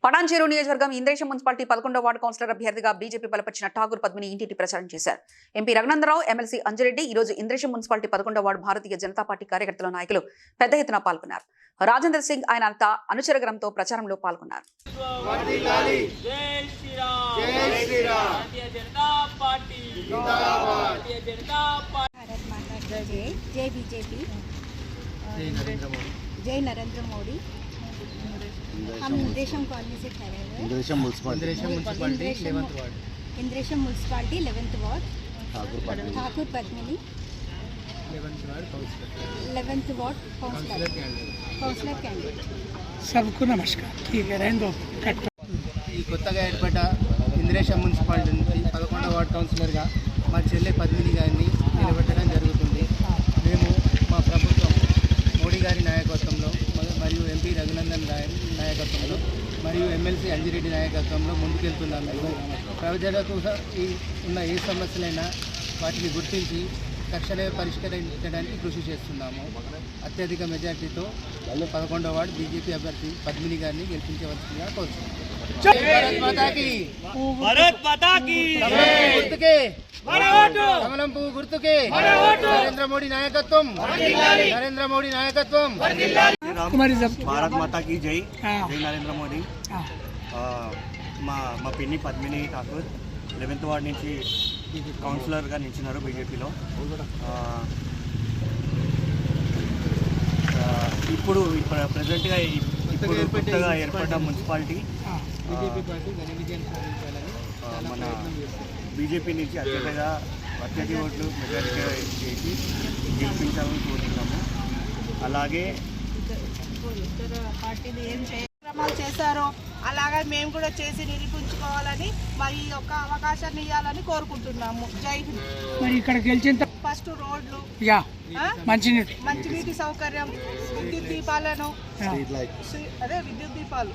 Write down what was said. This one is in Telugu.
పటాన్చెరు నియోజకవర్గం ఇంద్రేశం మున్సిపాలిటీ 11వ వార్డు కౌన్సిలర్ అభ్యర్థిగా బీజేపీ బలపరిచిన ఠాగూర్ పద్మిని ఇంటింటి ప్రచారం చేశారు. ఎంపీ రఘునందనరావు, ఎమ్మెల్సీ అంజిరెడ్డి ఈ రోజు Indresham municipality 11వ ward Bharatiya Janata party కార్యకర్తల నాయకులు పెద్ద ఎత్తున పాల్గొన్నారు. రాజేంద్ర సింగ్ ఆయన అనుచరగణంతో ప్రచారంలో పాల్గొన్నారు. जय नरेंद्र मोदी। हम इंद्रेशम कॉलोनी से ठहरे हुए Indresham municipality 11th ward Thakur Padmini 11th ward councillor candidate. सबको नमस्कार। ठीक है, रहने दो। ఈ కొత్తగా ఏర్పడ్డ ఇంద్రేశం మున్సిపాలిటీ నుంచి 11వ వార్డ్ కౌన్సిలర్గా మా చెల్లె పద్మిని గారిని నిలబెట్టడం జరుగుతుంది. మేము మా ప్రభుత్వం మోడీ గారి నాయకత్వంలో మరియు ఎంపీ రఘునందన్ గారి నాయకత్వంలో మరియు ఎమ్మెల్సీ అంజిరెడ్డి నాయకత్వంలో ముందుకెళ్తున్నాము. ప్రజలకు ఉన్న ఏ సమస్యలైనా వాటిని గుర్తించి తక్షణమే పరిష్కరించడానికి కృషి చేస్తున్నాము. అత్యధిక మెజార్టీతో 11వ వార్డు బీజేపీ అభ్యర్థి పద్మిని గారిని గెలిపించవలసిందిగా కోరుతున్నాము. కమలం పువ్వు గుర్తుకే నరేంద్ర మోడీ నాయకత్వం. భారత్ మాతా की జై. జై నరేంద్ర మోడీ. మా పిన్ని పద్మిని ఠాకూర్ 11th వార్డ్ నుంచి కౌన్సిలర్గా నిలిచినారు బీజేపీలో. ఇప్పుడు ప్రజెంట్గా కొత్తగా ఏర్పడ్డ మున్సిపాలిటీ మన బీజేపీ నుంచి అత్యధిక ఓట్లు మెజారిటీ చేసి గెలిపించాలని కోరుతున్నాము. అలాగే పార్టీని ఏం కార్యక్రమాలు చేశారో అలాగే మేము కూడా చేసి నిరూపించుకోవాలని మరి ఈ యొక్క అవకాశాన్ని ఇవ్వాలని కోరుకుంటున్నాము. జై హింద్. మరి ఇక్కడ గెలిచిన ఫస్ట్ రోడ్లు, మంచినీటి సౌకర్యం, విద్యుత్ దీపాలను, విద్యుత్ దీపాలు